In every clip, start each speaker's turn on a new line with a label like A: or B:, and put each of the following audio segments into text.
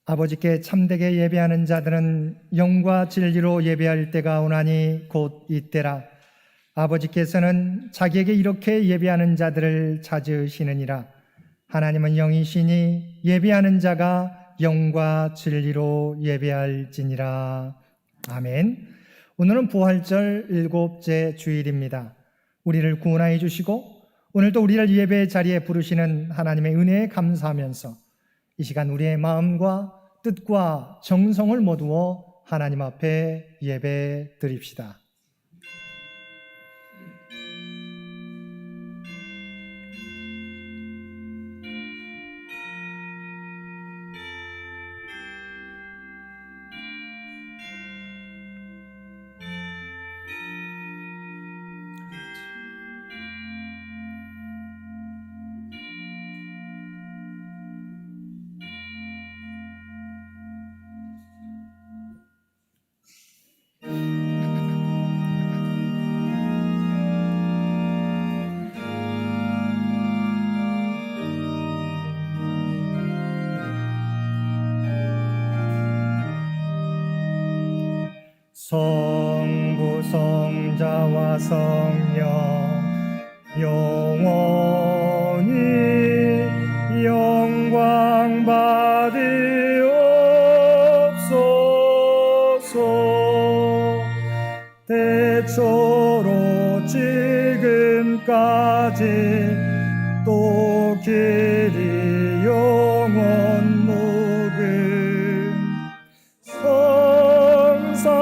A: 아버지께 참되게 예배하는 자들은 영과 진리로 예배할 때가 오나니 곧 이때라. 아버지께서는 자기에게 이렇게 예배하는 자들을 찾으시느니라. 하나님은 영이시니 예배하는 자가 영과 진리로 예배할지니라. 아멘. 오늘은 부활절 7째 주일입니다. 우리를 구원하여 주시고 오늘도 우리를 예배의 자리에 부르시는 하나님의 은혜에 감사하면서 이 시간 우리의 마음과 뜻과 정성을 모두어 하나님 앞에 예배 드립시다. 성부 성자와 성령 영원히 영광 받으옵소서. 대초로 지금까지 또 길이 영원 무금 성삼위께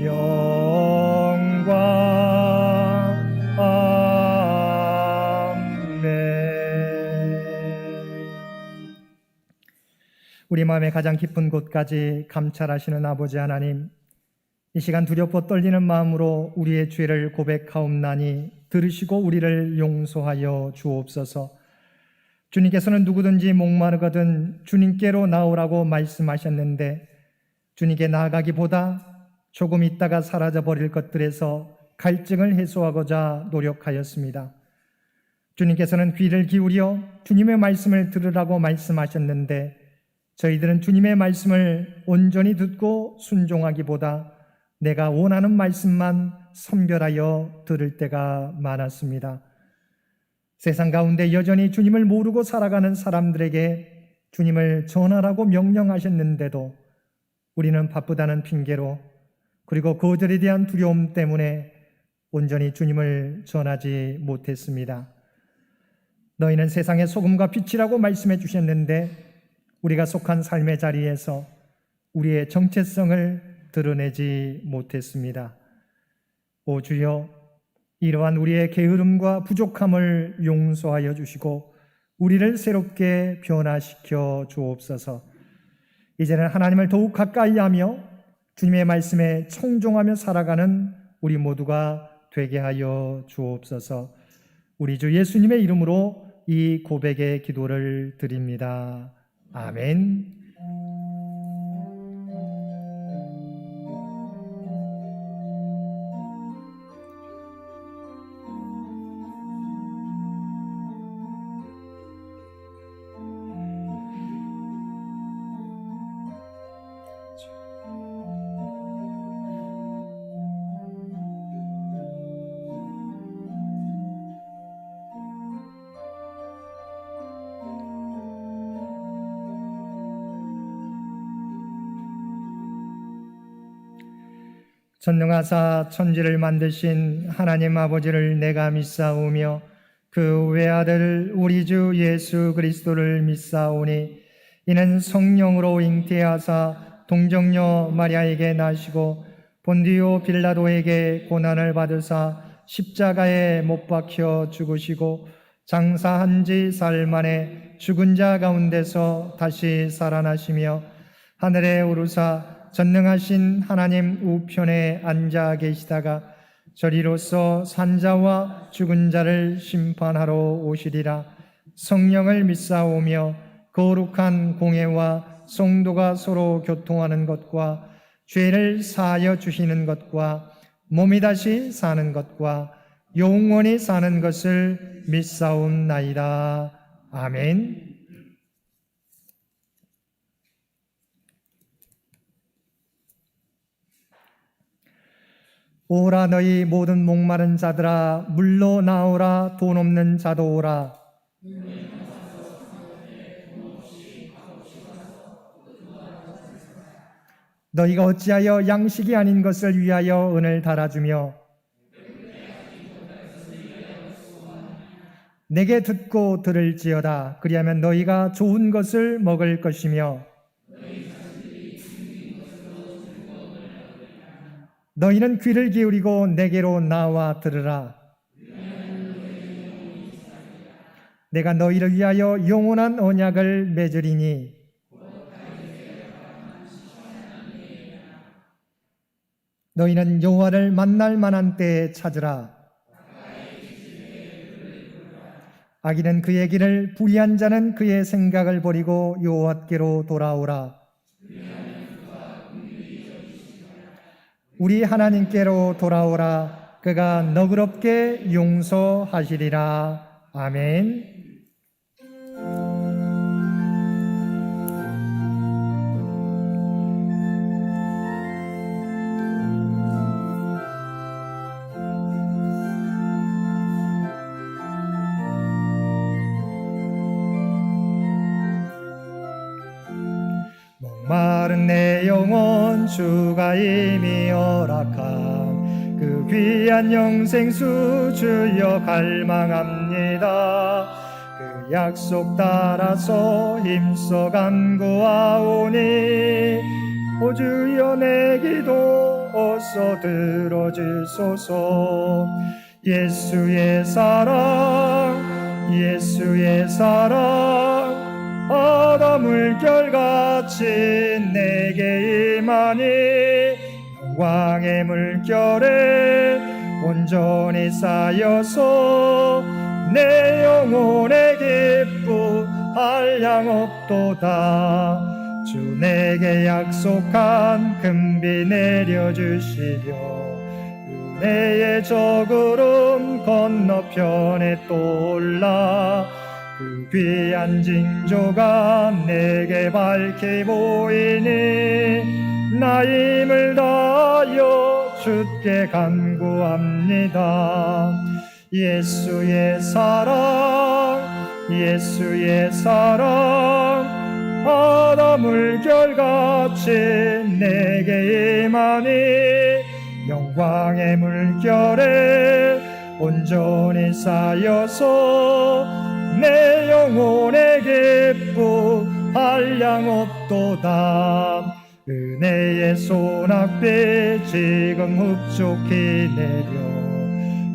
A: 영광. 아멘. 우리 마음의 가장 깊은 곳까지 감찰하시는 아버지 하나님, 이 시간 두렵고 떨리는 마음으로 우리의 죄를 고백하옵나니 들으시고 우리를 용서하여 주옵소서. 주님께서는 누구든지 목마르거든 주님께로 나오라고 말씀하셨는데 주님께 나아가기보다 조금 있다가 사라져버릴 것들에서 갈증을 해소하고자 노력하였습니다. 주님께서는 귀를 기울여 주님의 말씀을 들으라고 말씀하셨는데 저희들은 주님의 말씀을 온전히 듣고 순종하기보다 내가 원하는 말씀만 선별하여 들을 때가 많았습니다. 세상 가운데 여전히 주님을 모르고 살아가는 사람들에게 주님을 전하라고 명령하셨는데도 우리는 바쁘다는 핑계로 그리고 거절에 대한 두려움 때문에 온전히 주님을 전하지 못했습니다. 너희는 세상의 소금과 빛이라고 말씀해 주셨는데 우리가 속한 삶의 자리에서 우리의 정체성을 드러내지 못했습니다. 오 주여, 이러한 우리의 게으름과 부족함을 용서하여 주시고 우리를 새롭게 변화시켜 주옵소서. 이제는 하나님을 더욱 가까이 하며 주님의 말씀에 청종하며 살아가는 우리 모두가 되게 하여 주옵소서. 우리 주 예수님의 이름으로 이 고백의 기도를 드립니다. 아멘. 전능하사 천지를 만드신 하나님 아버지를 내가 믿사오며 그 외아들 우리 주 예수 그리스도를 믿사오니 이는 성령으로 잉태하사 동정녀 마리아에게 나시고 본디오 빌라도에게 고난을 받으사 십자가에 못 박혀 죽으시고 장사한 지 사흘 만에 죽은 자 가운데서 다시 살아나시며 하늘에 오르사 전능하신 하나님 우편에 앉아 계시다가 저리로서 산자와 죽은 자를 심판하러 오시리라. 성령을 믿사오며 거룩한 공회와 성도가 서로 교통하는 것과 죄를 사하여 주시는 것과 몸이 다시 사는 것과 영원히 사는 것을 믿사옵나이다. 아멘. 오라 너희 모든 목마른 자들아 물로 나오라 돈 없는 자도 오라. 너희가 어찌하여 양식이 아닌 것을 위하여 은을 달아주며 내게 듣고 들을지어다. 그리하면 너희가 좋은 것을 먹을 것이며 너희는 귀를 기울이고 내게로 나와 들으라. 내가 너희를 위하여 영원한 언약을 맺으리니 너희는 여호와를 만날 만한 때에 찾으라. 악인은 그의 길을, 불의한 자는 그의 생각을 버리고 여호와께로 돌아오라. 우리 하나님께로 돌아오라. 그가 너그럽게 용서하시리라. 아멘. 목마른 내 영혼 주가 이미 허락한 그 귀한 영생수 주여 갈망합니다. 그 약속 따라서 힘써 간구하오니 오 주여 내 기도 어서 들어주소서. 예수의 사랑 예수의 사랑 바다 물결같이 내게 임하니 영광의 물결에 온전히 쌓여서 내 영혼의 기쁨 한량없도다. 주 내게 약속한 금비 내려주시려 은혜의 저 구름 건너편에 또 올라 그 귀한 징조가 내게 밝히 보이니 나 힘을 다하여 주께 간구합니다. 예수의 사랑 예수의 사랑 바다 물결같이 내게 임하니 영광의 물결에 온전히 쌓여서 내 영혼의 기쁨 한량없도다. 은혜의 소낙비 지금 흡족히 내려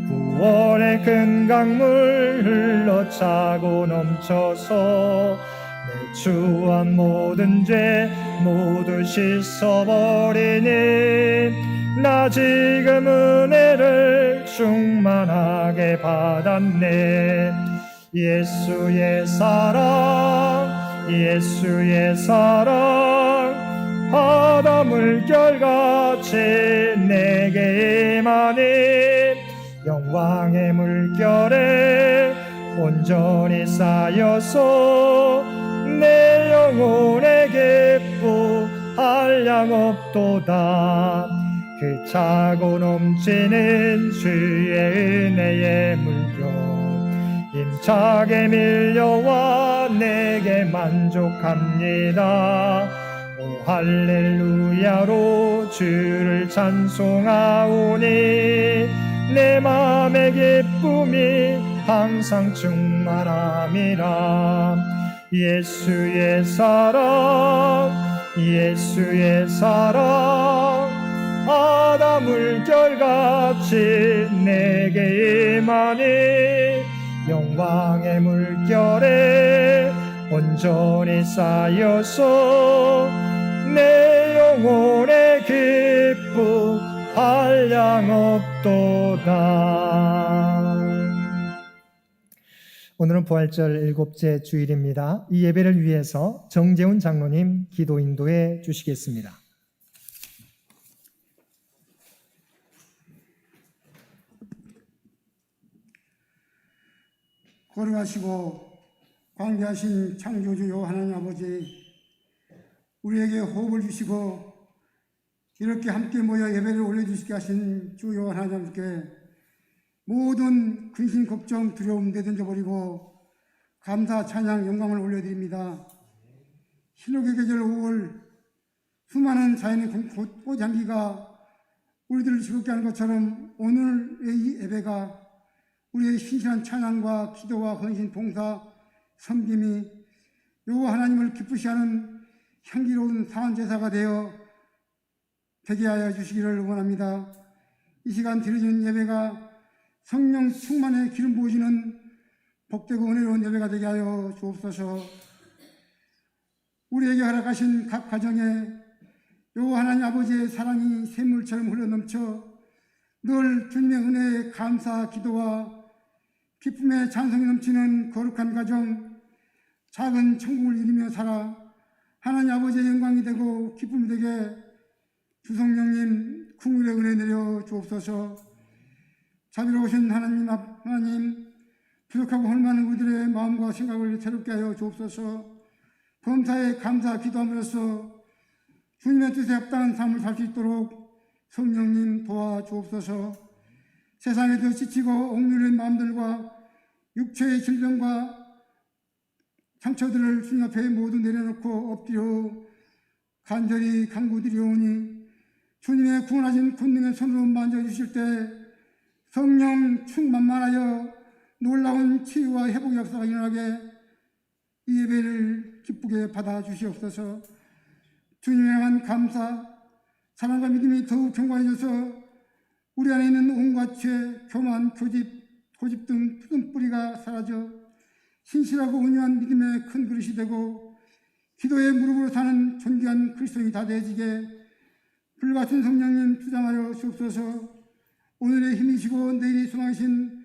A: 구원의 큰 강물 흘러차고 넘쳐서 내 추한 모든 죄 모두 씻어버리니 나 지금 은혜를 충만하게 받았네. 예수의 사랑 예수의 사랑 바다 물결같이 내게 임하니 영광의 물결에 온전히 쌓여서 내 영혼의 기쁨 한량없도다. 그 차고 넘치는 주의 은혜의 물결 힘차게 밀려와 내게 만족합니다. 오 할렐루야로 주를 찬송하오니 내 맘의 기쁨이 항상 충만함이라. 예수의 사랑 예수의 사랑 바다 물결같이 내게 임하니 영광의 물결에 온전히 쌓여서 내 영혼의 기쁨 한량없도다. 오늘은 부활절 7째 주일입니다. 이 예배를 위해서 정재훈 장로님 기도 인도해 주시겠습니다.
B: 거룩하시고 광대하신 창조주 하나님 아버지, 우리에게 호흡을 주시고 이렇게 함께 모여 예배를 올려주시게 하신 주 여호와 하나님께 모든 근심, 걱정, 두려움 내던져버리고 감사, 찬양, 영광을 올려드립니다. 신옥의 계절 5월 수많은 자연의 꽃향기가 우리들을 즐겁게 하는 것처럼 오늘의 이 예배가 우리의 신실한 찬양과 기도와 헌신, 봉사, 섬김이 여호와 하나님을 기쁘시 하는 향기로운 사한 제사가 되게 하여 주시기를 원합니다. 이 시간 드려지는 예배가 성령 충만의 기름 부어지는 복되고 은혜로운 예배가 되게 하여 주옵소서. 우리에게 허락하신 각 가정에 여호와 하나님 아버지의 사랑이 샘물처럼 흘러넘쳐 늘 주님의 은혜에 감사, 기도와 기쁨의 찬송이 넘치는 거룩한 가정, 작은 천국을 이루며 살아 하나님 아버지의 영광이 되고 기쁨이 되게 주성령님 궁율의 은혜 내려 주옵소서. 자비로우신 하나님 부족하고 헐만한 우리들의 마음과 생각을 새롭게 하여 주옵소서. 범사에 감사 기도함으로써 주님의 뜻에 합당한 삶을 살 수 있도록 성령님 도와주옵소서. 세상에서 지치고 억눌린 마음들과 육체의 질병과 상처들을 주님 앞에 모두 내려놓고 엎드려 간절히 간구드리오니 주님의 구원하신 권능의 손으로 만져주실 때 성령 충만만하여 놀라운 치유와 회복의 역사가 일어나게 이 예배를 기쁘게 받아주시옵소서. 주님에 대한 감사, 사랑과 믿음이 더욱 견고해져서 우리 안에 있는 온갖 죄, 교만, 고집 등 푸른 뿌리가 사라져 신실하고 온유한 믿음의 큰 그릇이 되고 기도의 무릎으로 사는 존귀한 그리스도인이 다 되어지게 불같은 성령님 주장하여 주옵소서. 오늘의 힘이시고 내일의 소망이신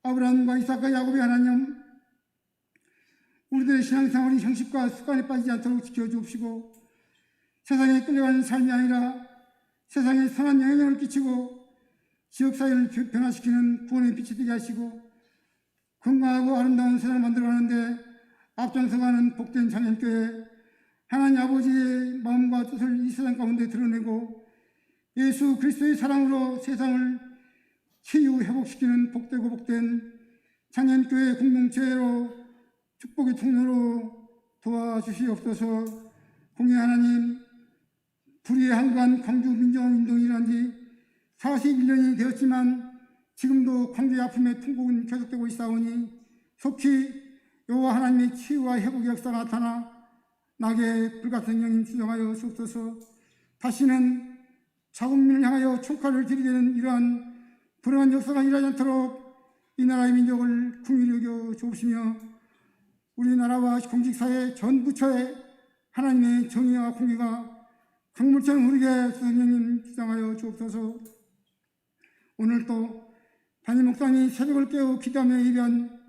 B: 아브라함과 이삭과 야곱의 하나님, 우리들의 신앙생활이 형식과 습관에 빠지지 않도록 지켜주옵시고 세상에 끌려가는 삶이 아니라 세상에 선한 영향력을 끼치고 지역사회를 변화시키는 구원의 빛이 되게 하시고 건강하고 아름다운 세상을 만들어가는데 앞장서가는 복된 장애인교회, 하나님 아버지의 마음과 뜻을 이 세상 가운데 드러내고 예수 그리스도의 사랑으로 세상을 치유 회복시키는 복되고 복된 장애인교회 공동체로 축복의 통로로 도와주시옵소서. 공의 하나님, 불의의 한간 광주 민주화운동이 일어난 지 41년이 되었지만 지금도 광주의 아픔의 통곡은 계속되고 있사오니 속히 여호와 하나님의 치유와 회복의 역사가 나타나 나게 불같은 영인 주정하여 주옵소서. 다시는 자국민을 향하여 총칼을 들이대는 이러한 불행한 역사가 일어나지 않도록 이 나라의 민족을 긍휼히 여겨 주옵시며 우리나라와 공직사회 전 부처에 하나님의 정의와 공의가 강물처럼 흐르게 주성령님 주장하여 주옵소서. 오늘도 담임 목사님이 새벽을 깨워 기도하며 예배한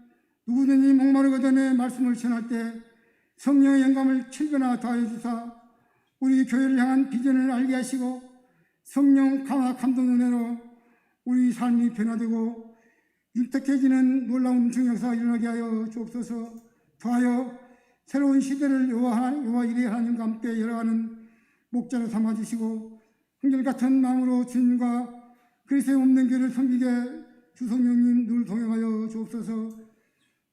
B: 누구든지 목마르거든의 말씀을 전할 때 성령의 영감을 7배나 더하여 주사 우리 교회를 향한 비전을 알게 하시고 성령 강화 감동 은혜로 우리 삶이 변화되고 윤택해지는 놀라운 중역사가 일어나게 하여 주옵소서. 더하여 새로운 시대를 여호와 이레 하나님과 함께 열어가는 목자로 삼아주시고 한결같은 마음으로 주님과 그리스도의 없는 교회를 섬기게 주성령님 늘 동행하여 주옵소서.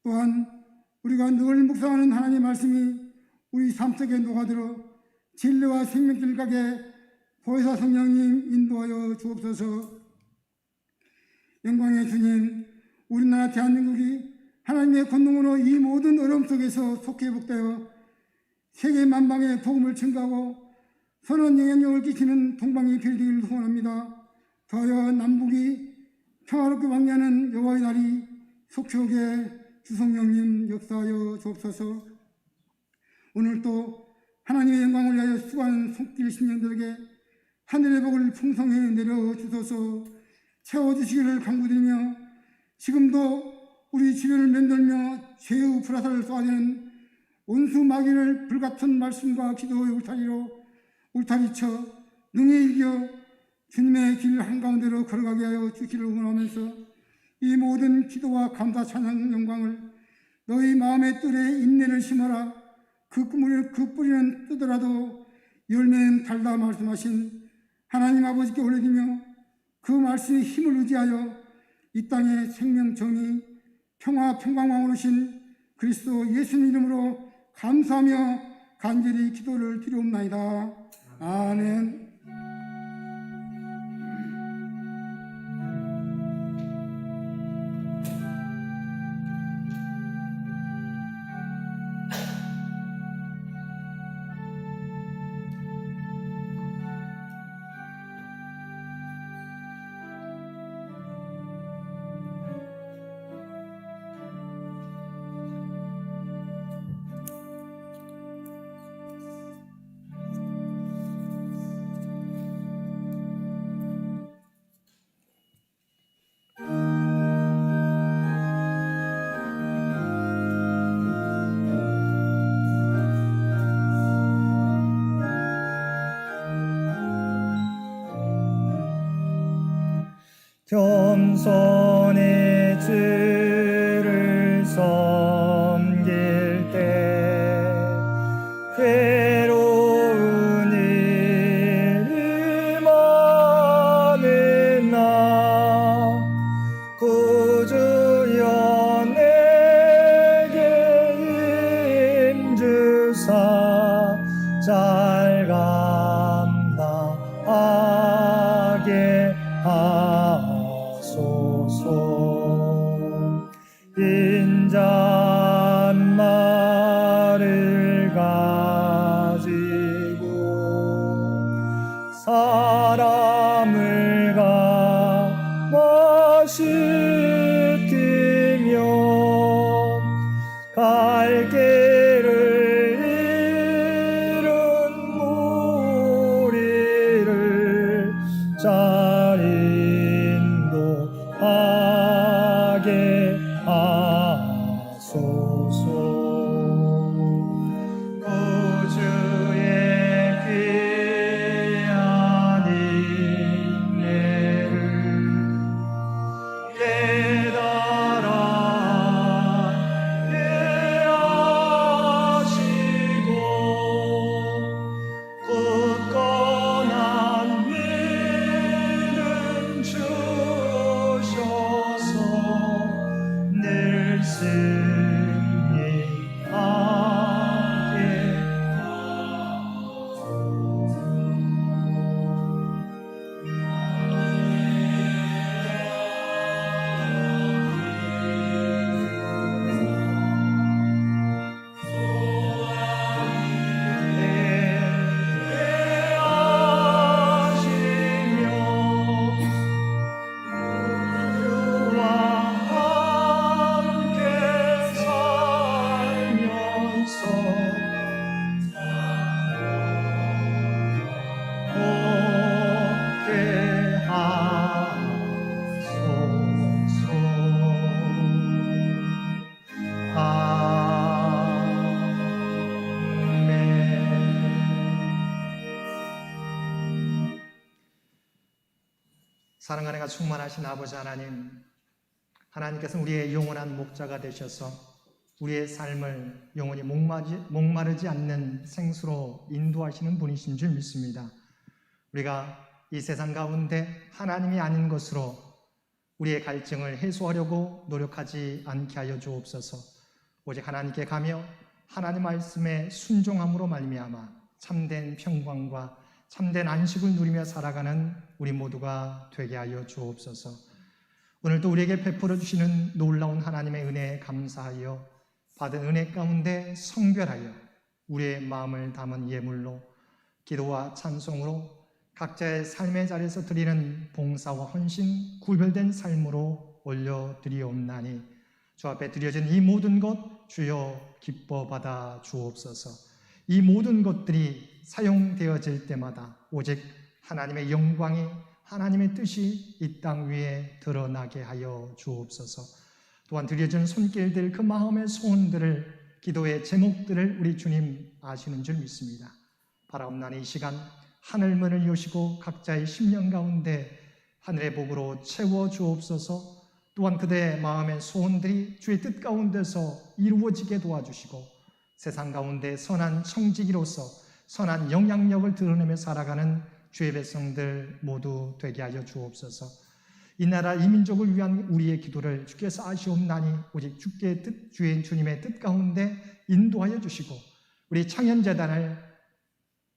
B: 또한 우리가 늘 묵상하는 하나님의 말씀이 우리 삶 속에 녹아들어 진리와 생명길 가게 보혜사 성령님 인도하여 주옵소서. 영광의 주님, 우리나라 대한민국이 하나님의 권능으로 이 모든 어려움 속에서 속히 회복되어 세계 만방에 복음을 증가하고 선한 영향력을 끼치는 동방의 별이 되기를 소원합니다. 더하여 남북이 평화롭게 왕래하는 여호와의 날이 속히 오게 주성령님 역사하여 주옵소서. 오늘도 하나님의 영광을 위하여 수고하는 손길 신령들에게 하늘의 복을 풍성히 내려주소서. 채워주시기를 간구드리며 지금도 우리 주변을 맴돌며 죄의 불화살을 쏘아대는 온수 마귀를 불같은 말씀과 기도의 울타리쳐 능히 이겨 주님의 길 한가운데로 걸어가게 하여 주시기를 원하면서 이 모든 기도와 감사 찬양 영광을 너희 마음의 뜰에 인내를 심어라. 그 뿌리는 뜨더라도 열매는 달다 말씀하신 하나님 아버지께 올려드리며 그 말씀의 힘을 의지하여 이 땅의 생명, 정의, 평화, 평강왕으로 오신 그리스도 예수님 이름으로 감사하며 간절히 기도를 드리옵나이다. 아멘.
A: 겸손히 주를 섬길 때 괴로운 일이 많으나 구주여 내게 힘주사 잘 감당하게 하소서. 인잣말을 가지고 사람을 감화시키며 갈 길을 잃은 무리를 잘 인도하게 하소서. 구주의 귀한 인내를 깨달아 이해하시고 굳건한 믿음 주셔서 늘 승리하게 사랑하는 가 충만하신 아버지 하나님, 하나님께서는 우리의 영원한 목자가 되셔서 우리의 삶을 영원히 목마르지 않는 생수로 인도하시는 분이신 줄 믿습니다. 우리가 이 세상 가운데 하나님이 아닌 것으로 우리의 갈증을 해소하려고 노력하지 않게 하여 주옵소서. 오직 하나님께 가며 하나님 말씀에 순종함으로 말미암아 참된 평강과 참된 안식을 누리며 살아가는 우리 모두가 되게 하여 주옵소서. 오늘도 우리에게 베풀어 주시는 놀라운 하나님의 은혜에 감사하여 받은 은혜 가운데 성별하여 우리의 마음을 담은 예물로 기도와 찬송으로 각자의 삶의 자리에서 드리는 봉사와 헌신, 구별된 삶으로 올려드리옵나니 주 앞에 드려진 이 모든 것 주여 기뻐 받아 주옵소서. 이 모든 것들이 사용되어질 때마다 오직 하나님의 영광이, 하나님의 뜻이 이 땅 위에 드러나게 하여 주옵소서. 또한 드려진 손길들, 그 마음의 소원들을, 기도의 제목들을 우리 주님 아시는 줄 믿습니다. 바라옵나니 이 시간 하늘 문을 여시고 각자의 심령 가운데 하늘의 복으로 채워 주옵소서. 또한 그대의 마음의 소원들이 주의 뜻 가운데서 이루어지게 도와주시고 세상 가운데 선한 청지기로서 선한 영향력을 드러내며 살아가는 주의 백성들 모두 되게 하여 주옵소서. 이 나라 이 민족을 위한 우리의 기도를 주께서 아시옵나니 오직 주의 뜻, 주님의 뜻 가운데 인도하여 주시고 우리 창현재단을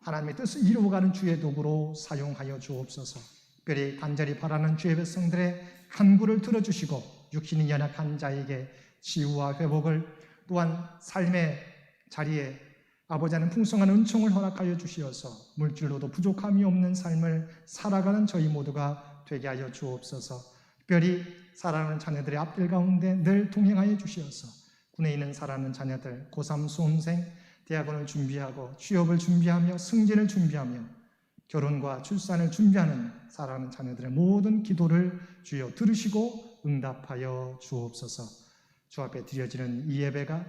A: 하나님의 뜻을 이루어가는 주의 도구로 사용하여 주옵소서. 특별히 간절히 바라는 주의 백성들의 간구를 들어주시고 육신이 연약한 자에게 치유와 회복을, 또한 삶의 자리에 아버지 하나님 풍성한 은총을 허락하여 주시어서 물질로도 부족함이 없는 삶을 살아가는 저희 모두가 되게 하여 주옵소서. 특별히 사랑하는 자녀들의 앞길 가운데 늘 동행하여 주시어서 군에 있는 사랑하는 자녀들, 고3 수험생, 대학원을 준비하고 취업을 준비하며 승진을 준비하며 결혼과 출산을 준비하는 사랑하는 자녀들의 모든 기도를 주여 들으시고 응답하여 주옵소서. 주 앞에 드려지는 이 예배가,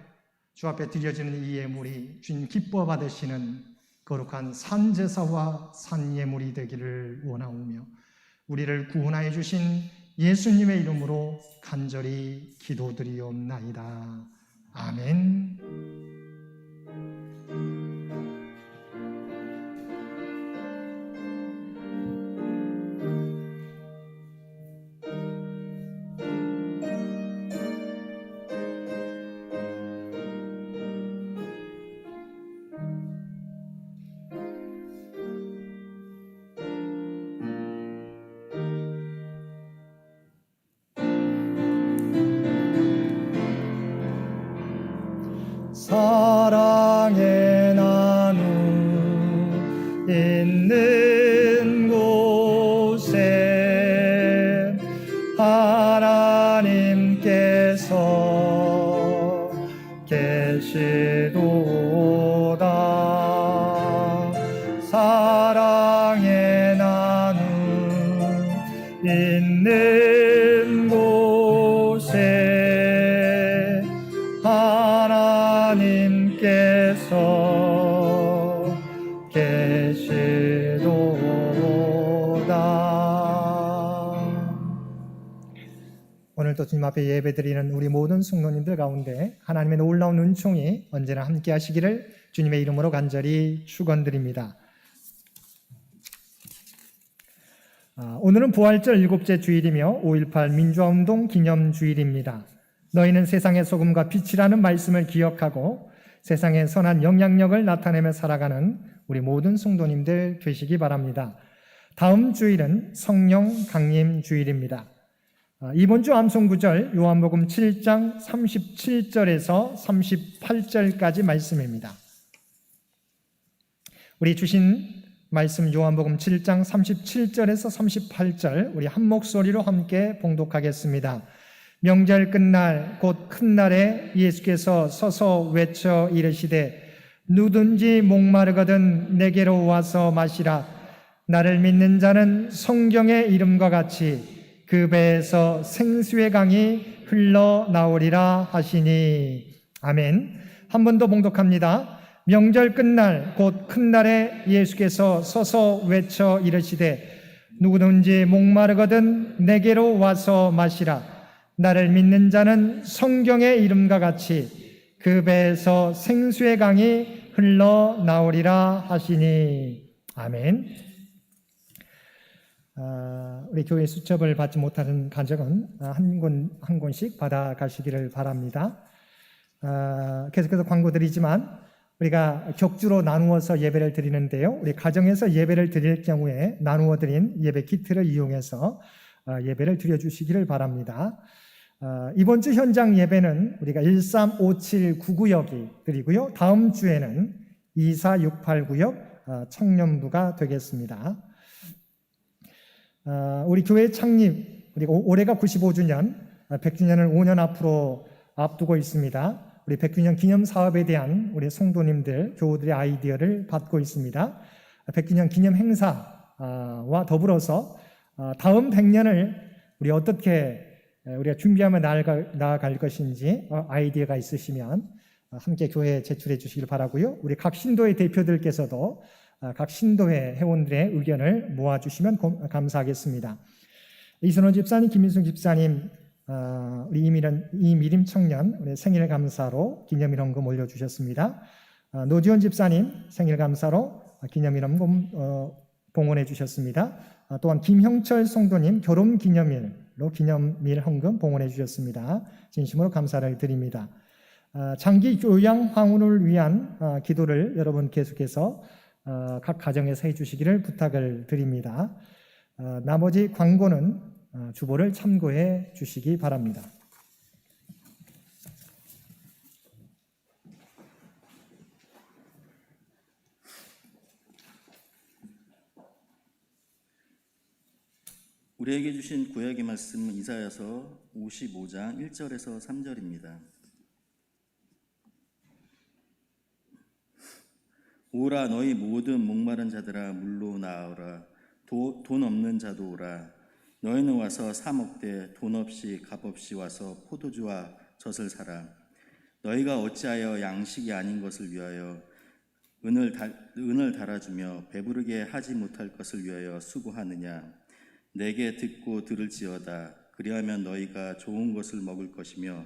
A: 주 앞에 드려지는 이 예물이 주님 기뻐 받으시는 거룩한 산제사와 산예물이 되기를 원하오며 우리를 구원하여 주신 예수님의 이름으로 간절히 기도드리옵나이다. 아멘. 사랑의 나눔 있는 곳에 하나님께서 계시도다. 사랑의 나눔 있는 곳에 하나님께서 계시도다. 오늘도 주님 앞에 예배드리는 우리 모든 성도님들 가운데 하나님의 놀라운 은총이 언제나 함께 하시기를 주님의 이름으로 간절히 축원드립니다. 오늘은 부활절 7째 주일이며 5.18 민주화운동 기념주일입니다. 너희는 세상의 소금과 빛이라는 말씀을 기억하고 세상의 선한 영향력을 나타내며 살아가는 우리 모든 성도님들 되시기 바랍니다. 다음 주일은 성령 강림 주일입니다. 이번 주 암송구절 요한복음 7장 37절에서 38절까지 말씀입니다. 우리 주신 말씀 요한복음 7장 37절에서 38절 우리 한 목소리로 함께 봉독하겠습니다. 명절 끝날 곧 큰 날에 예수께서 서서 외쳐 이르시되 누구든지 목마르거든 내게로 와서 마시라. 나를 믿는 자는 성경의 이름과 같이 그 배에서 생수의 강이 흘러나오리라 하시니. 아멘. 한 번 더 봉독합니다. 명절 끝날 곧 큰 날에 예수께서 서서 외쳐 이르시되 누구든지 목마르거든 내게로 와서 마시라. 나를 믿는 자는 성경의 이름과 같이 그 배에서 생수의 강이 흘러나오리라 하시니. 아멘. 우리 교회 수첩을 받지 못하는 가정은 한 권씩 받아가시기를 바랍니다. 계속해서 광고드리지만 우리가 격주로 나누어서 예배를 드리는데요. 우리 가정에서 예배를 드릴 경우에 나누어 드린 예배 키트를 이용해서 예배를 드려주시기를 바랍니다. 이번 주 현장 예배는 우리가 135799역이 드리고요. 다음 주에는 24689역 청년부가 되겠습니다. 우리 교회 창립, 우리가 올해가 95주년, 100주년을 5년 앞으로 앞두고 있습니다. 우리 100주년 기념 사업에 대한 우리 성도님들, 교우들의 아이디어를 받고 있습니다. 100주년 기념 행사와 더불어서 다음 100년을 우리 어떻게 우리가 준비하며 나아갈 것인지 아이디어가 있으시면 함께 교회에 제출해 주시길 바라고요. 우리 각 신도의 대표들께서도 각 신도회 회원들의 의견을 모아주시면 감사하겠습니다. 이선호 집사님, 김민숙 집사님, 우리 이미림 청년 우리 생일 감사로 기념일원금 올려주셨습니다. 노지원 집사님 생일 감사로 기념일원금 봉헌해 주셨습니다. 또한 김형철 성도님 결혼기념일로 기념일 헌금 봉헌해 주셨습니다. 진심으로 감사를 드립니다. 장기 요양 황후를 위한 기도를 여러분 계속해서 각 가정에서 해주시기를 부탁을 드립니다. 나머지 광고는 주보를 참고해 주시기 바랍니다.
C: 우리에게 주신 구약의 말씀은 이사야서 55장 1절에서 3절입니다. 오라 너희 모든 목마른 자들아 물로 나오라. 돈 없는 자도 오라. 너희는 와서 사 먹되 돈 없이 값 없이 와서 포도주와 젖을 사라. 너희가 어찌하여 양식이 아닌 것을 위하여 은을 달아주며 배부르게 하지 못할 것을 위하여 수고하느냐. 내게 듣고 들을지어다. 그리하면 너희가 좋은 것을 먹을 것이며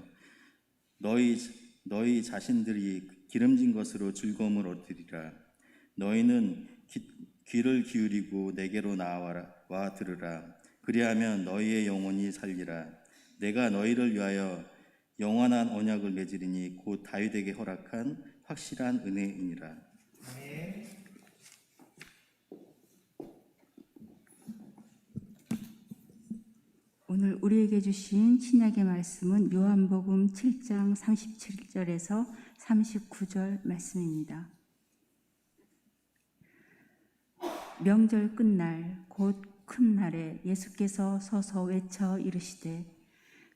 C: 너희 자신들이 기름진 것으로 즐거움을 얻으리라. 너희는 귀를 기울이고 내게로 나와 들으라. 그리하면 너희의 영혼이 살리라. 내가 너희를 위하여 영원한 언약을 맺으리니 곧 다윗에게 허락한 확실한 은혜이니라.
A: 아멘.
D: 오늘 우리에게 주신 신약의 말씀은 요한복음 7장 37절에서 39절 말씀입니다. 명절 끝날 곧 큰 날에 예수께서 서서 외쳐 이르시되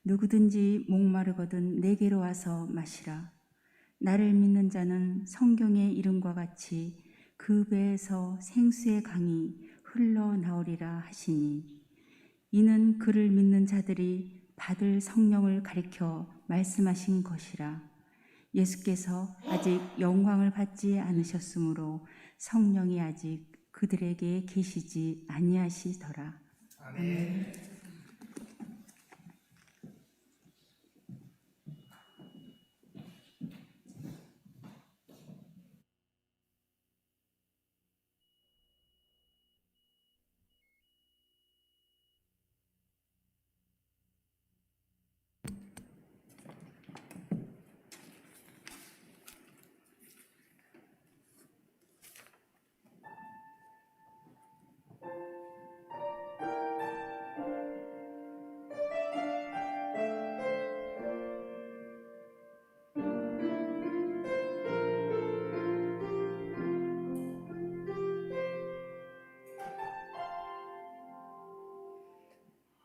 D: 누구든지 목마르거든 내게로 와서 마시라. 나를 믿는 자는 성경의 이름과 같이 그 배에서 생수의 강이 흘러나오리라 하시니 이는 그를 믿는 자들이 받을 성령을 가리켜 말씀하신 것이라. 예수께서 아직 영광을 받지 않으셨으므로 성령이 아직 그들에게 계시지 아니하시더라.
A: 아멘.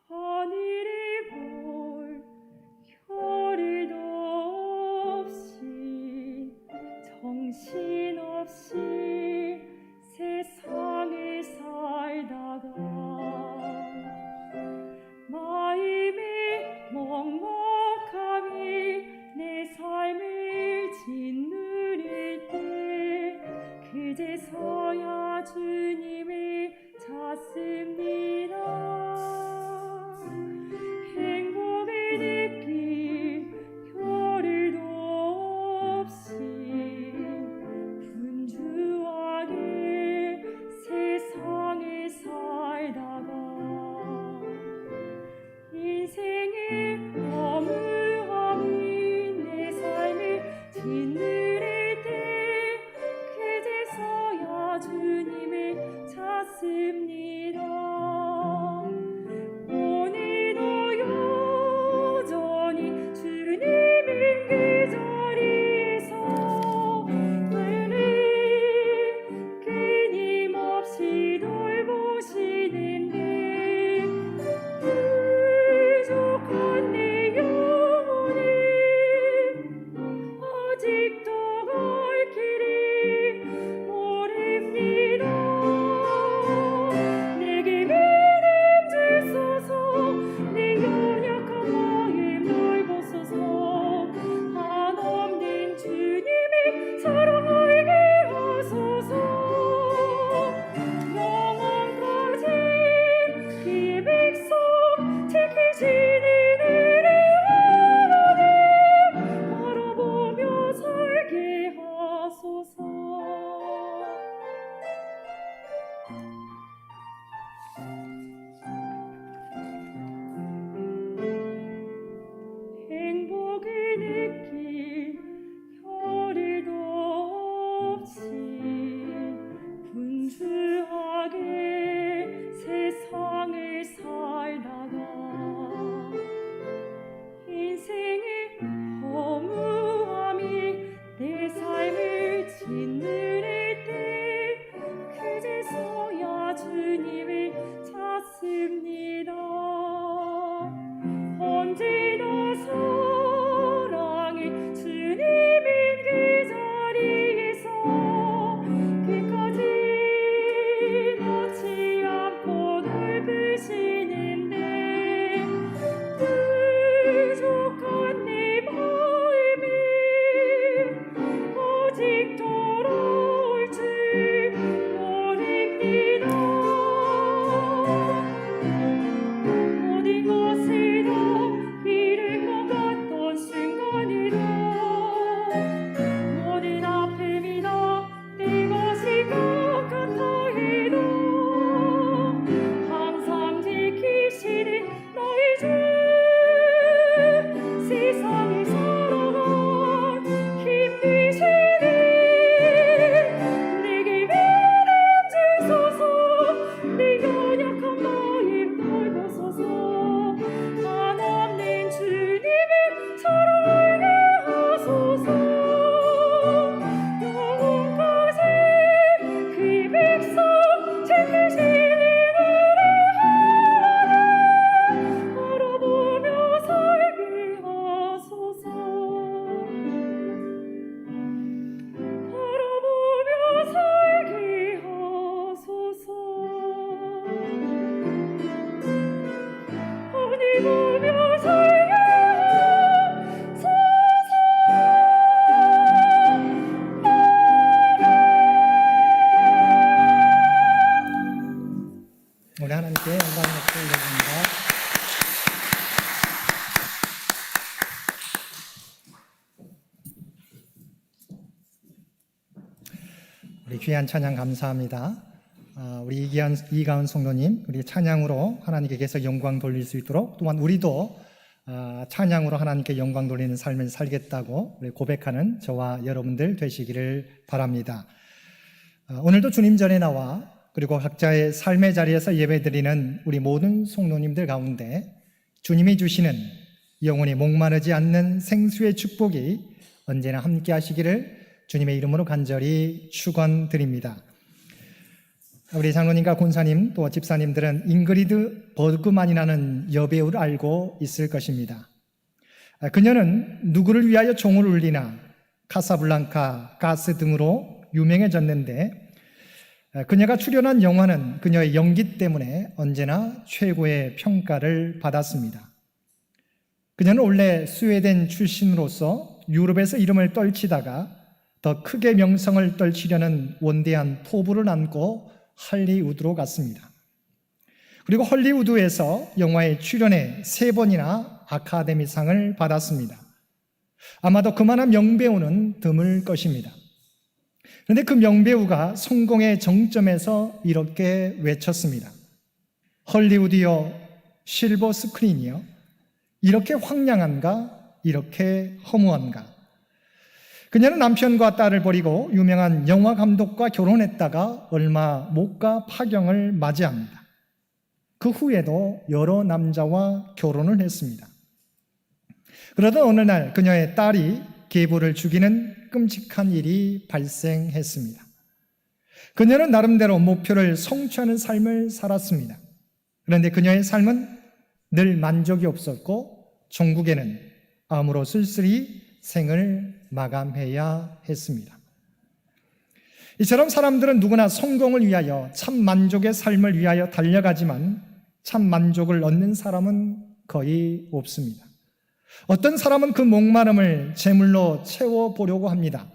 E: 하늘이 볼 별일도 없이 정신없이 세상을 살다가 마음이 먹먹함이 내 삶을 짓누를 때 그제서야 주님을 찾습니다. 행복을 느낄 별일도 없이 분주하게 세상을 살다가 인생의 허무함이 내 삶을 짓누를 때 그제서야 주님을 찾습니다. 오늘도 여전히 주님은 그 자리에서 나를 끊임없이 돌보시는데 부족한 내
A: 귀한 찬양 감사합니다. 우리 이가은 성도님, 우리 찬양으로 하나님께 계속 영광 돌릴 수 있도록, 또한 우리도 찬양으로 하나님께 영광 돌리는 삶을 살겠다고 고백하는 저와 여러분들 되시기를 바랍니다. 오늘도 주님 전에 나와 그리고 각자의 삶의 자리에서 예배드리는 우리 모든 성도님들 가운데 주님이 주시는 영원히 목마르지 않는 생수의 축복이 언제나 함께 하시기를 주님의 이름으로 간절히 축원드립니다. 우리 장로님과 권사님 또 집사님들은 잉그리드 버그만이라는 여배우를 알고 있을 것입니다. 그녀는 누구를 위하여 종을 울리나, 카사블랑카, 가스 등으로 유명해졌는데 그녀가 출연한 영화는 그녀의 연기 때문에 언제나 최고의 평가를 받았습니다. 그녀는 원래 스웨덴 출신으로서 유럽에서 이름을 떨치다가 더 크게 명성을 떨치려는 원대한 포부를 안고 할리우드로 갔습니다. 그리고 헐리우드에서 영화에 출연해 3번이나 아카데미상을 받았습니다. 아마도 그만한 명배우는 드물 것입니다. 그런데 그 명배우가 성공의 정점에서 이렇게 외쳤습니다. 헐리우드여, 실버 스크린이여, 이렇게 황량한가, 이렇게 허무한가. 그녀는 남편과 딸을 버리고 유명한 영화 감독과 결혼했다가 얼마 못 가 파경을 맞이합니다. 그 후에도 여러 남자와 결혼을 했습니다. 그러던 어느 날 그녀의 딸이 계부를 죽이는 끔찍한 일이 발생했습니다. 그녀는 나름대로 목표를 성취하는 삶을 살았습니다. 그런데 그녀의 삶은 늘 만족이 없었고 종국에는 암으로 쓸쓸히 생을 마감해야 했습니다. 이처럼 사람들은 누구나 성공을 위하여 참 만족의 삶을 위하여 달려가지만 참 만족을 얻는 사람은 거의 없습니다. 어떤 사람은 그 목마름을 재물로 채워보려고 합니다.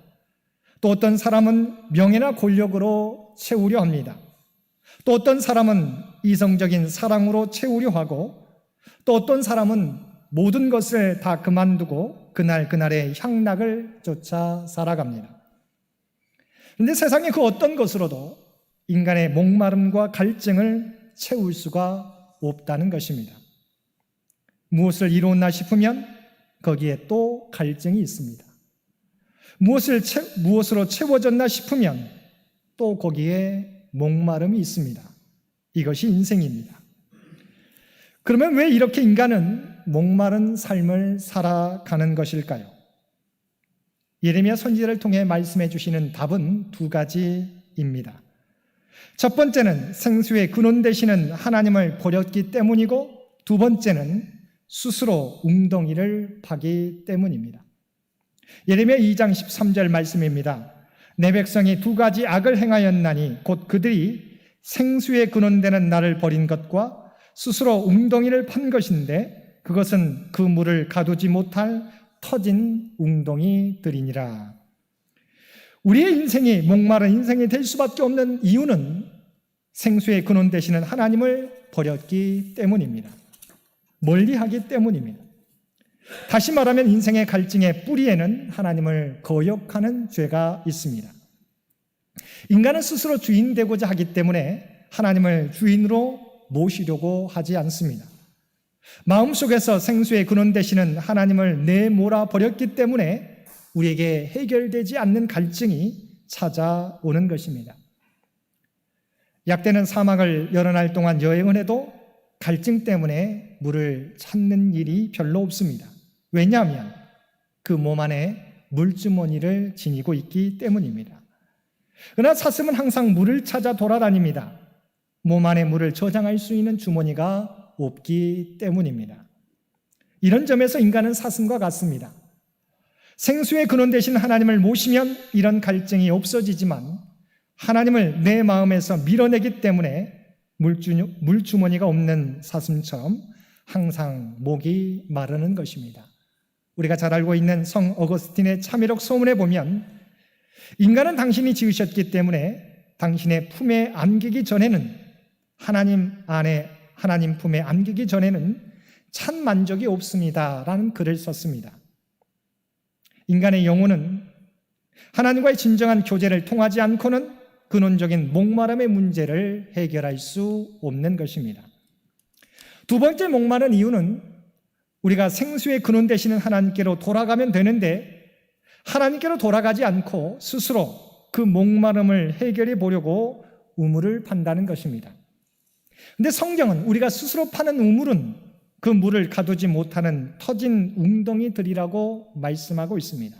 A: 또 어떤 사람은 명예나 권력으로 채우려 합니다. 또 어떤 사람은 이성적인 사랑으로 채우려 하고, 또 어떤 사람은 모든 것을 다 그만두고 그날의 향락을 쫓아 살아갑니다. 그런데 세상의 그 어떤 것으로도 인간의 목마름과 갈증을 채울 수가 없다는 것입니다. 무엇을 이루었나 싶으면 거기에 또 갈증이 있습니다. 무엇으로 채워졌나 싶으면 또 거기에 목마름이 있습니다. 이것이 인생입니다. 그러면 왜 이렇게 인간은 목마른 삶을 살아가는 것일까요? 예레미야 선지자를 통해 말씀해 주시는 답은 2가지입니다. 첫 번째는 생수의 근원 되시는 하나님을 버렸기 때문이고, 두 번째는 스스로 웅덩이를 파기 때문입니다. 예레미야 2장 13절 말씀입니다. 내 백성이 2가지 악을 행하였나니 곧 그들이 생수의 근원 되는 나를 버린 것과 스스로 웅덩이를 판 것인데 그것은 그 물을 가두지 못할 터진 웅덩이들이니라. 우리의 인생이 목마른 인생이 될 수밖에 없는 이유는 생수의 근원 되시는 하나님을 버렸기 때문입니다. 멀리하기 때문입니다. 다시 말하면 인생의 갈증의 뿌리에는 하나님을 거역하는 죄가 있습니다. 인간은 스스로 주인 되고자 하기 때문에 하나님을 주인으로 모시려고 하지 않습니다. 마음속에서 생수의 근원 되시는 하나님을 내몰아 버렸기 때문에 우리에게 해결되지 않는 갈증이 찾아오는 것입니다. 약대는 사막을 여러 날 동안 여행을 해도 갈증 때문에 물을 찾는 일이 별로 없습니다. 왜냐하면 그 몸 안에 물주머니를 지니고 있기 때문입니다. 그러나 사슴은 항상 물을 찾아 돌아다닙니다. 몸 안에 물을 저장할 수 있는 주머니가 없기 때문입니다. 이런 점에서 인간은 사슴과 같습니다. 생수의 근원 되신 하나님을 모시면 이런 갈증이 없어지지만 하나님을 내 마음에서 밀어내기 때문에 물주머니가 없는 사슴처럼 항상 목이 마르는 것입니다. 우리가 잘 알고 있는 성 어거스틴의 참회록 서문에 보면 인간은 당신이 지으셨기 때문에 당신의 품에 안기기 전에는 하나님 품에 안기기 전에는 참 만족이 없습니다 라는 글을 썼습니다. 인간의 영혼은 하나님과의 진정한 교제를 통하지 않고는 근원적인 목마름의 문제를 해결할 수 없는 것입니다. 두 번째 목마른 이유는 우리가 생수의 근원 되시는 하나님께로 돌아가면 되는데 하나님께로 돌아가지 않고 스스로 그 목마름을 해결해 보려고 우물을 판다는 것입니다. 근데 성경은 우리가 스스로 파는 우물은 그 물을 가두지 못하는 터진 웅덩이들이라고 말씀하고 있습니다.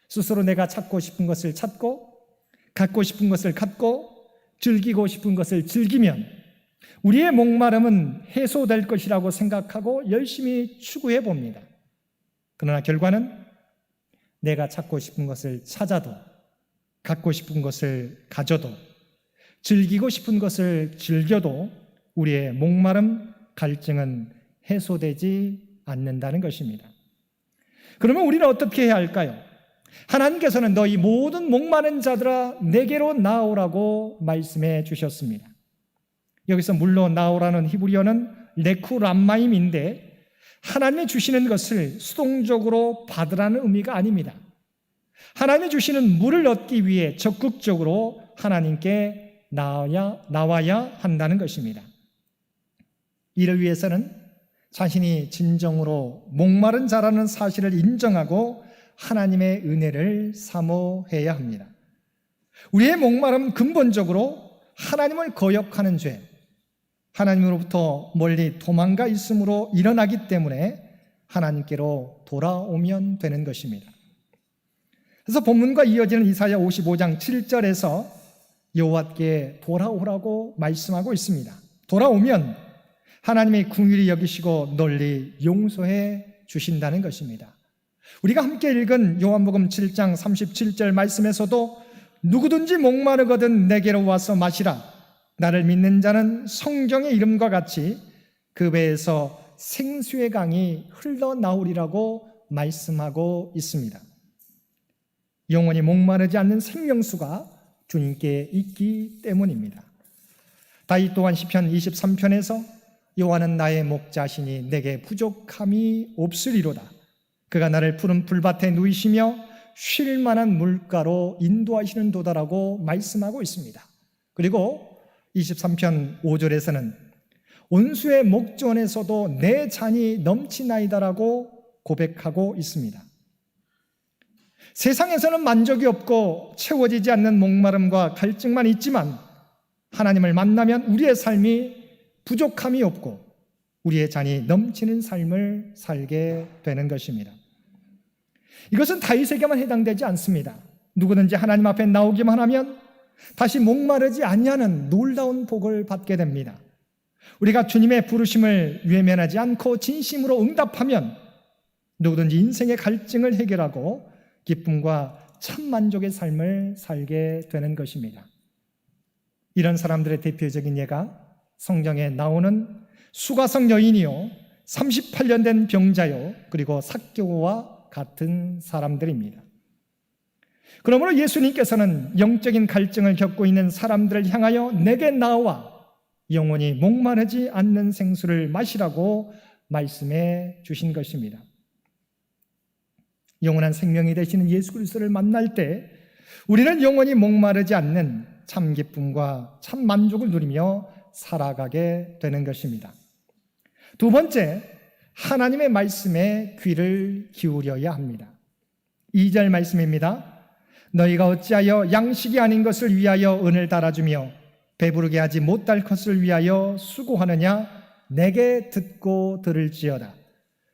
A: 스스로 내가 찾고 싶은 것을 찾고 갖고 싶은 것을 갖고 즐기고 싶은 것을 즐기면 우리의 목마름은 해소될 것이라고 생각하고 열심히 추구해 봅니다. 그러나 결과는 내가 찾고 싶은 것을 찾아도 갖고 싶은 것을 가져도 즐기고 싶은 것을 즐겨도 우리의 목마름, 갈증은 해소되지 않는다는 것입니다. 그러면 우리는 어떻게 해야 할까요? 하나님께서는 너희 모든 목마른 자들아 내게로 나오라고 말씀해 주셨습니다. 여기서 물로 나오라는 히브리어는 레쿠람마임인데 하나님이 주시는 것을 수동적으로 받으라는 의미가 아닙니다. 하나님이 주시는 물을 얻기 위해 적극적으로 하나님께 나와야 한다는 것입니다. 이를 위해서는 자신이 진정으로 목마른 자라는 사실을 인정하고 하나님의 은혜를 사모해야 합니다. 우리의 목마름은 근본적으로 하나님을 거역하는 죄, 하나님으로부터 멀리 도망가 있음으로 일어나기 때문에 하나님께로 돌아오면 되는 것입니다. 그래서 본문과 이어지는 이사야 55장 7절에서 여호와께 돌아오라고 말씀하고 있습니다. 돌아오면 하나님이 긍휼히 여기시고 널리 용서해 주신다는 것입니다. 우리가 함께 읽은 요한복음 7장 37절 말씀에서도 누구든지 목마르거든 내게로 와서 마시라. 나를 믿는 자는 성경의 이름과 같이 그 배에서 생수의 강이 흘러나오리라고 말씀하고 있습니다. 영원히 목마르지 않는 생명수가 주님께 있기 때문입니다. 다윗 또한 시편 23편에서 여호와는 나의 목자시니 내게 부족함이 없으리로다. 그가 나를 푸른 풀밭에 누이시며 쉴 만한 물가로 인도하시는 도다라고 말씀하고 있습니다. 그리고 23편 5절에서는 온수의 목전에서도 내 잔이 넘치나이다라고 고백하고 있습니다. 세상에서는 만족이 없고 채워지지 않는 목마름과 갈증만 있지만 하나님을 만나면 우리의 삶이 부족함이 없고 우리의 잔이 넘치는 삶을 살게 되는 것입니다. 이것은 다윗에게만 해당되지 않습니다. 누구든지 하나님 앞에 나오기만 하면 다시 목마르지 않냐는 놀라운 복을 받게 됩니다. 우리가 주님의 부르심을 외면하지 않고 진심으로 응답하면 누구든지 인생의 갈증을 해결하고 기쁨과 참 만족의 삶을 살게 되는 것입니다. 이런 사람들의 대표적인 예가 성경에 나오는 수가성 여인이요 38년 된 병자요 그리고 삭개오와 같은 사람들입니다. 그러므로 예수님께서는 영적인 갈증을 겪고 있는 사람들을 향하여 내게 나와 영원히 목마르지 않는 생수를 마시라고 말씀해 주신 것입니다. 영원한 생명이 되시는 예수 그리스도를 만날 때 우리는 영원히 목마르지 않는 참 기쁨과 참 만족을 누리며 살아가게 되는 것입니다. 두 번째, 하나님의 말씀에 귀를 기울여야 합니다. 2절 말씀입니다. 너희가 어찌하여 양식이 아닌 것을 위하여 은을 달아주며 배부르게 하지 못할 것을 위하여 수고하느냐? 내게 듣고 들을지어다.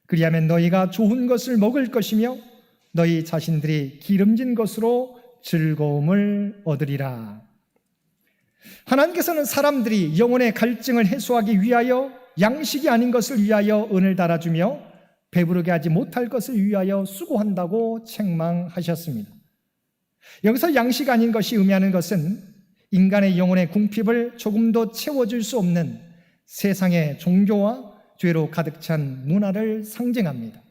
A: 그리하면 너희가 좋은 것을 먹을 것이며 너희 자신들이 기름진 것으로 즐거움을 얻으리라. 하나님께서는 사람들이 영혼의 갈증을 해소하기 위하여 양식이 아닌 것을 위하여 은을 달아주며 배부르게 하지 못할 것을 위하여 수고한다고 책망하셨습니다. 여기서 양식 아닌 것이 의미하는 것은 인간의 영혼의 궁핍을 조금도 채워줄 수 없는 세상의 종교와 죄로 가득 찬 문화를 상징합니다.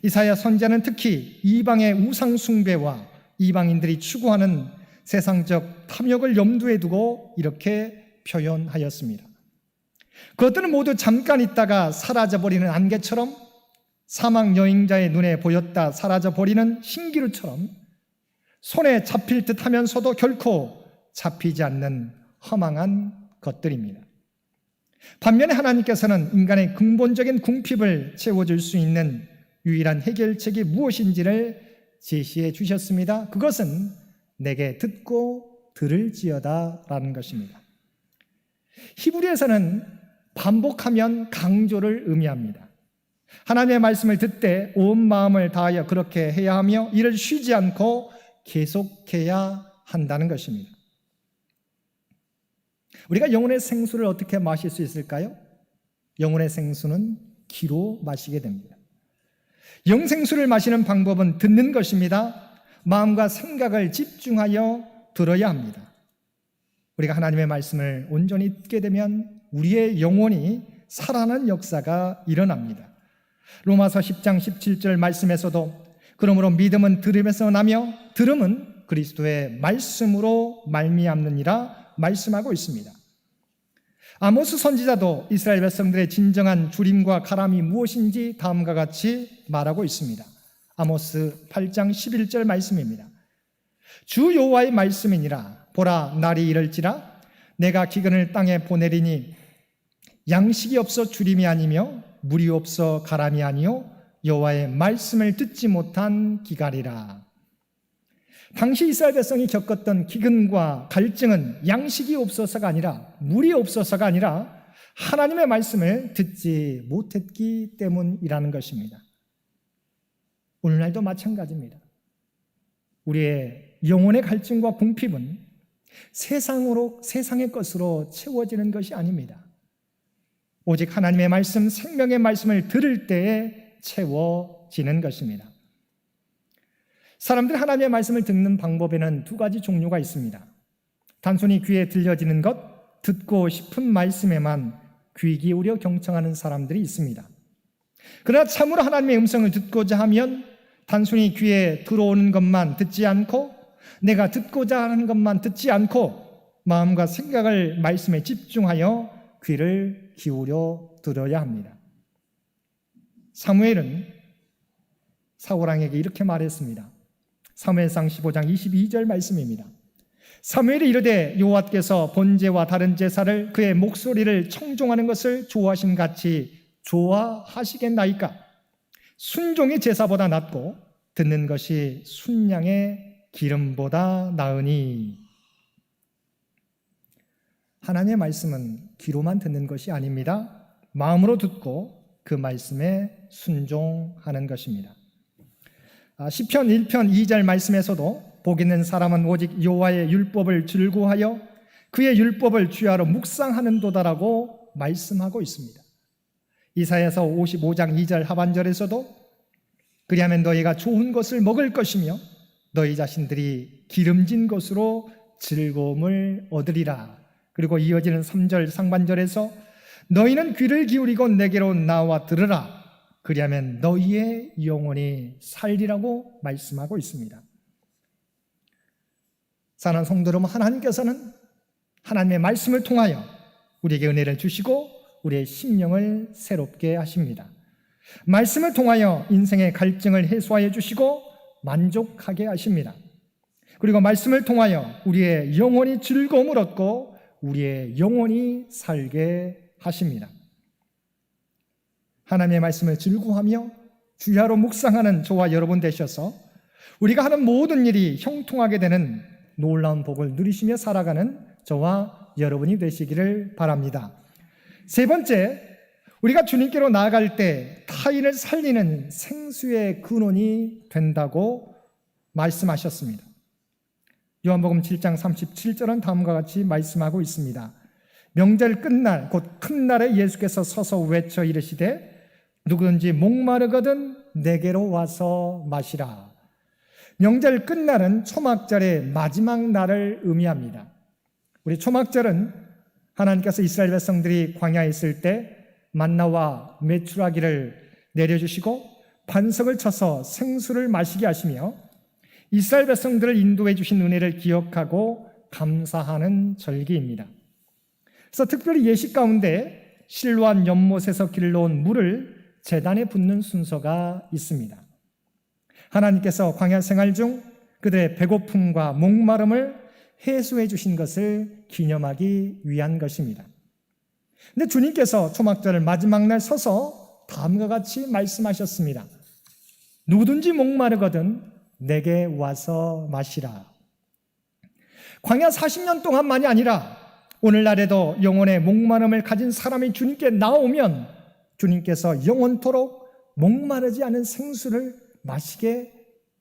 A: 이사야 선지자는 특히 이방의 우상 숭배와 이방인들이 추구하는 세상적 탐욕을 염두에 두고 이렇게 표현하였습니다. 그것들은 모두 잠깐 있다가 사라져버리는 안개처럼 사막 여행자의 눈에 보였다 사라져버리는 신기루처럼 손에 잡힐 듯 하면서도 결코 잡히지 않는 허망한 것들입니다. 반면에 하나님께서는 인간의 근본적인 궁핍을 채워줄 수 있는 유일한 해결책이 무엇인지를 제시해 주셨습니다. 그것은 내게 듣고 들을지어다 라는 것입니다. 히브리에서는 반복하면 강조를 의미합니다. 하나님의 말씀을 듣되 온 마음을 다하여 그렇게 해야 하며 이를 쉬지 않고 계속해야 한다는 것입니다. 우리가 영혼의 생수를 어떻게 마실 수 있을까요? 영혼의 생수는 귀로 마시게 됩니다. 영생수를 마시는 방법은 듣는 것입니다. 마음과 생각을 집중하여 들어야 합니다. 우리가 하나님의 말씀을 온전히 듣게 되면 우리의 영혼이 살아나는 역사가 일어납니다. 로마서 10장 17절 말씀에서도 그러므로 믿음은 들음에서 나며 들음은 그리스도의 말씀으로 말미암느니라 말씀하고 있습니다. 아모스 선지자도 이스라엘 백성들의 진정한 주림과 가람이 무엇인지 다음과 같이 말하고 있습니다. 아모스 8장 11절 말씀입니다. 주 여호와의 말씀이니라. 보라, 날이 이를지라 내가 기근을 땅에 보내리니 양식이 없어 주림이 아니며 물이 없어 가람이 아니요 여호와의 말씀을 듣지 못한 기갈이라. 당시 이스라엘 백성이 겪었던 기근과 갈증은 양식이 없어서가 아니라 물이 없어서가 아니라 하나님의 말씀을 듣지 못했기 때문이라는 것입니다. 오늘날도 마찬가지입니다. 우리의 영혼의 갈증과 궁핍은 세상의 것으로 채워지는 것이 아닙니다. 오직 하나님의 말씀, 생명의 말씀을 들을 때에 채워지는 것입니다. 사람들이 하나님의 말씀을 듣는 방법에는 두 가지 종류가 있습니다. 단순히 귀에 들려지는 것, 듣고 싶은 말씀에만 귀 기울여 경청하는 사람들이 있습니다. 그러나 참으로 하나님의 음성을 듣고자 하면 단순히 귀에 들어오는 것만 듣지 않고 내가 듣고자 하는 것만 듣지 않고 마음과 생각을 말씀에 집중하여 귀를 기울여 들어야 합니다. 사무엘은 사울왕에게 이렇게 말했습니다. 사무엘상 15장 22절 말씀입니다. 사무엘이 이르되 여호와께서 번제와 다른 제사를 그의 목소리를 청종하는 것을 좋아하신 같이 좋아하시겠나이까? 순종이 제사보다 낫고 듣는 것이 순양의 기름보다 나으니. 하나님의 말씀은 귀로만 듣는 것이 아닙니다. 마음으로 듣고 그 말씀에 순종하는 것입니다. 시편 1편 2절 말씀에서도 복 있는 사람은 오직 여호와의 율법을 즐거워하여 그의 율법을 주야로 묵상하는도다라고 말씀하고 있습니다. 이사야서 55장 2절 하반절에서도 그리하면 너희가 좋은 것을 먹을 것이며 너희 자신들이 기름진 것으로 즐거움을 얻으리라. 그리고 이어지는 3절 상반절에서 너희는 귀를 기울이고 내게로 나와 들으라. 그리하면 너희의 영혼이 살리라고 말씀하고 있습니다. 사랑하는 성도 여러분, 하나님께서는 하나님의 말씀을 통하여 우리에게 은혜를 주시고 우리의 심령을 새롭게 하십니다. 말씀을 통하여 인생의 갈증을 해소하여 주시고 만족하게 하십니다. 그리고 말씀을 통하여 우리의 영혼이 즐거움을 얻고 우리의 영혼이 살게 하십니다. 하나님의 말씀을 즐거워하며 주야로 묵상하는 저와 여러분 되셔서 우리가 하는 모든 일이 형통하게 되는 놀라운 복을 누리시며 살아가는 저와 여러분이 되시기를 바랍니다. 세 번째, 우리가 주님께로 나아갈 때 타인을 살리는 생수의 근원이 된다고 말씀하셨습니다. 요한복음 7장 37절은 다음과 같이 말씀하고 있습니다. 명절 끝날 곧 큰 날에 예수께서 서서 외쳐 이르시되 누구든지 목마르거든 내게로 와서 마시라. 명절 끝날은 초막절의 마지막 날을 의미합니다. 우리 초막절은 하나님께서 이스라엘 백성들이 광야에 있을 때 만나와 메추라기를 내려주시고 반석을 쳐서 생수를 마시게 하시며 이스라엘 백성들을 인도해 주신 은혜를 기억하고 감사하는 절기입니다. 그래서 특별히 예식 가운데 실로암 연못에서 길러온 물을 제단에 붓는 순서가 있습니다. 하나님께서 광야 생활 중 그들의 배고픔과 목마름을 해소해 주신 것을 기념하기 위한 것입니다. 근데 주님께서 초막절 마지막 날 서서 다음과 같이 말씀하셨습니다. 누구든지 목마르거든 내게 와서 마시라. 광야 40년 동안만이 아니라 오늘날에도 영혼의 목마름을 가진 사람이 주님께 나오면 주님께서 영원토록 목마르지 않은 생수를 마시게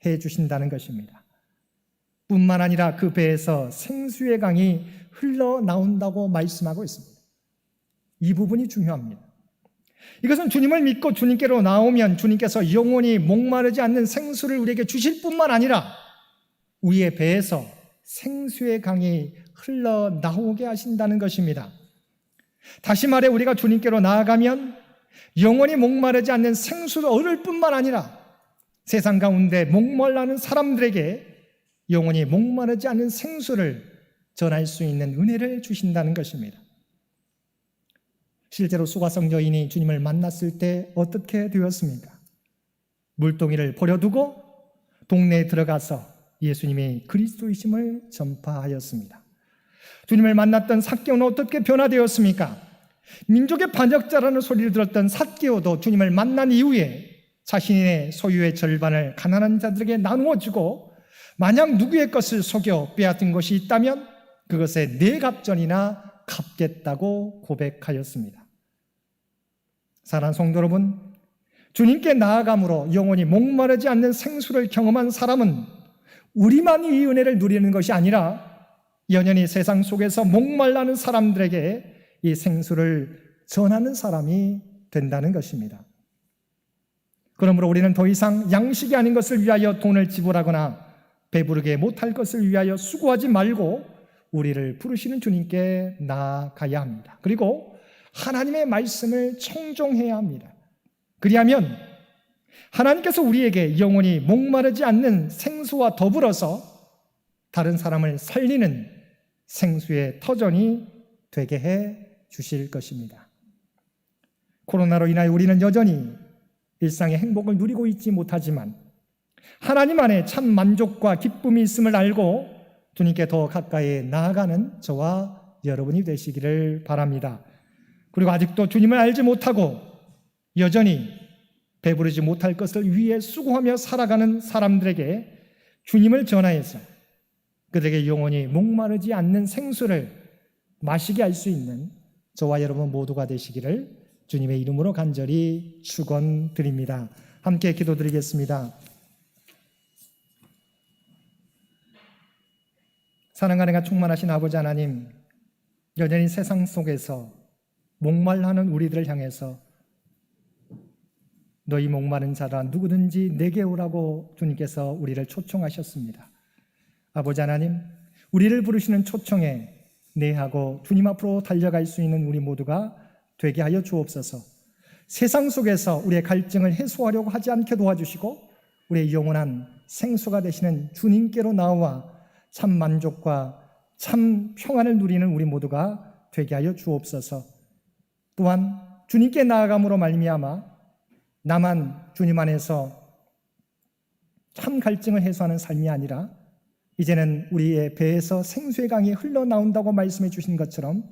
A: 해 주신다는 것입니다. 뿐만 아니라 그 배에서 생수의 강이 흘러나온다고 말씀하고 있습니다. 이 부분이 중요합니다. 이것은 주님을 믿고 주님께로 나오면 주님께서 영원히 목마르지 않는 생수를 우리에게 주실 뿐만 아니라 우리의 배에서 생수의 강이 흘러나오게 하신다는 것입니다. 다시 말해 우리가 주님께로 나아가면 영원히 목마르지 않는 생수를 얻을 뿐만 아니라 세상 가운데 목말라는 사람들에게 영원히 목마르지 않는 생수를 전할 수 있는 은혜를 주신다는 것입니다. 실제로 수가성 여인이 주님을 만났을 때 어떻게 되었습니까? 물동이를 버려두고 동네에 들어가서 예수님이 그리스도이심을 전파하였습니다. 주님을 만났던 삭개오는 어떻게 변화되었습니까? 민족의 반역자라는 소리를 들었던 삭개오도 주님을 만난 이후에 자신의 소유의 절반을 가난한 자들에게 나누어 주고 만약 누구의 것을 속여 빼앗은 것이 있다면 그것에 4갑전이나 갚겠다고 고백하였습니다. 사랑하는 성도 여러분, 주님께 나아감으로 영원히 목마르지 않는 생수를 경험한 사람은 우리만이 이 은혜를 누리는 것이 아니라 연연히 세상 속에서 목말라는 사람들에게 이 생수를 전하는 사람이 된다는 것입니다. 그러므로 우리는 더 이상 양식이 아닌 것을 위하여 돈을 지불하거나 배부르게 못할 것을 위하여 수고하지 말고 우리를 부르시는 주님께 나아가야 합니다. 그리고 하나님의 말씀을 청종해야 합니다. 그리하면 하나님께서 우리에게 영원히 목마르지 않는 생수와 더불어서 다른 사람을 살리는 생수의 터전이 되게 해 주실 것입니다. 코로나로 인하여 우리는 여전히 일상의 행복을 누리고 있지 못하지만 하나님 안에 참 만족과 기쁨이 있음을 알고 주님께 더 가까이 나아가는 저와 여러분이 되시기를 바랍니다. 그리고 아직도 주님을 알지 못하고 여전히 배부르지 못할 것을 위해 수고하며 살아가는 사람들에게 주님을 전하여서 그들에게 영원히 목마르지 않는 생수를 마시게 할 수 있는 저와 여러분 모두가 되시기를 주님의 이름으로 간절히 축원드립니다. 함께 기도드리겠습니다. 사랑하는 충만하신 아버지 하나님, 여전히 세상 속에서 목말라하는 우리들을 향해서 너희 목마른 자라 누구든지 내게 오라고 주님께서 우리를 초청하셨습니다. 아버지 하나님, 우리를 부르시는 초청에 내하고 주님 앞으로 달려갈 수 있는 우리 모두가 되게 하여 주옵소서. 세상 속에서 우리의 갈증을 해소하려고 하지 않게 도와주시고 우리의 영원한 생수가 되시는 주님께로 나와 참 만족과 참 평안을 누리는 우리 모두가 되게 하여 주옵소서. 또한 주님께 나아감으로 말미암아 나만 주님 안에서 참 갈증을 해소하는 삶이 아니라 이제는 우리의 배에서 생수의 강이 흘러나온다고 말씀해 주신 것처럼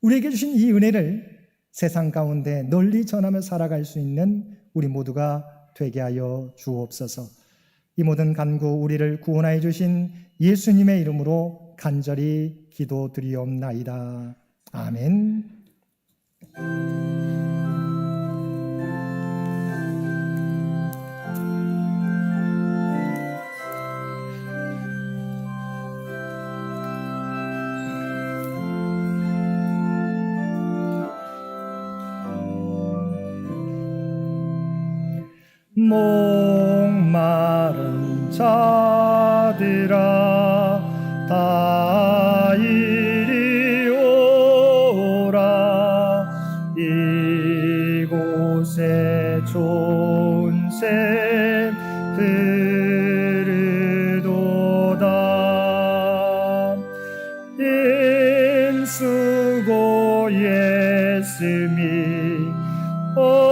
A: 우리에게 주신 이 은혜를 세상 가운데 널리 전하며 살아갈 수 있는 우리 모두가 되게 하여 주옵소서. 이 모든 간구 우리를 구원하여 주신 예수님의 이름으로 간절히 기도드리옵나이다. 아멘. 목마른 자들아 다 이리 오라. 이곳에 좋은 샘 흐르도다. 힘쓰고 예수미 없을지라도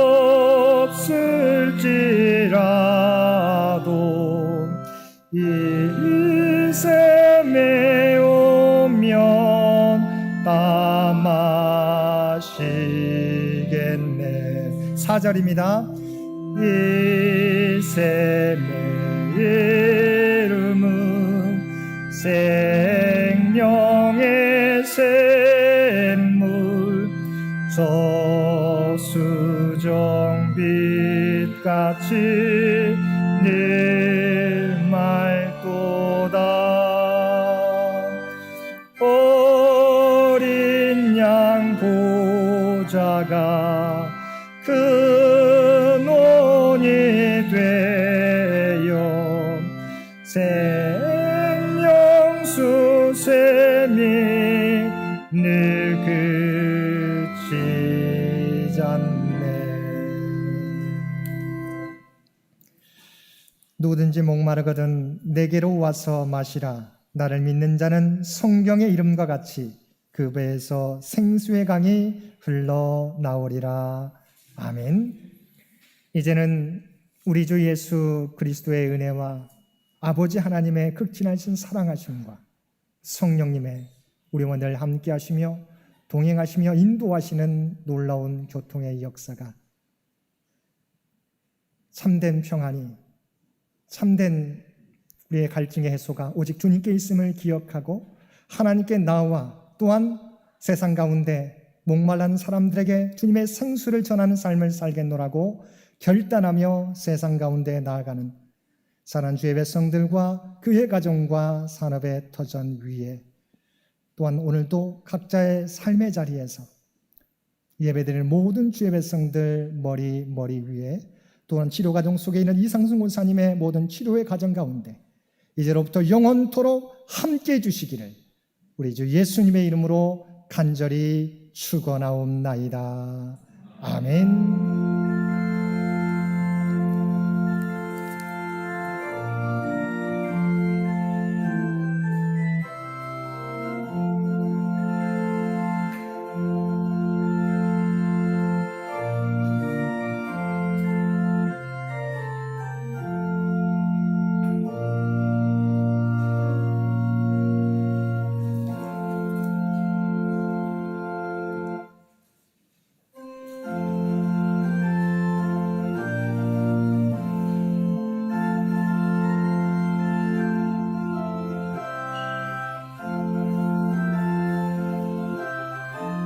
A: 4절입니다. 이 샘의 이름은 생명의 샘물 저수정빛같이 늘 맑도다. 어린 양 보좌가 큰 온이 되어 생명수 샘이 늘 그치지 않네. 누구든지 목마르거든 내게로 와서 마시라. 나를 믿는 자는 성경의 이름과 같이 그 배에서 생수의 강이 흘러나오리라. 아멘. 이제는 우리 주 예수 그리스도의 은혜와 아버지 하나님의 극진하신 사랑하심과 성령님의 우리와 늘 함께 하시며 동행하시며 인도하시는 놀라운 교통의 역사가 참된 평안이, 참된 우리의 갈증의 해소가 오직 주님께 있음을 기억하고 하나님께 나와 또한 세상 가운데 목말라는 사람들에게 주님의 생수를 전하는 삶을 살겠노라고 결단하며 세상 가운데 나아가는 사랑하는 주의 백성들과 그의 가정과 산업의 터전 위에 또한 오늘도 각자의 삶의 자리에서 예배드릴 모든 주의 백성들 머리 위에 또한 치료과정 속에 있는 이상순 권사님의 모든 치료의 과정 가운데 이제로부터 영원토록 함께해 주시기를 우리 주 예수님의 이름으로 간절히 축원하옵나이다. 아멘.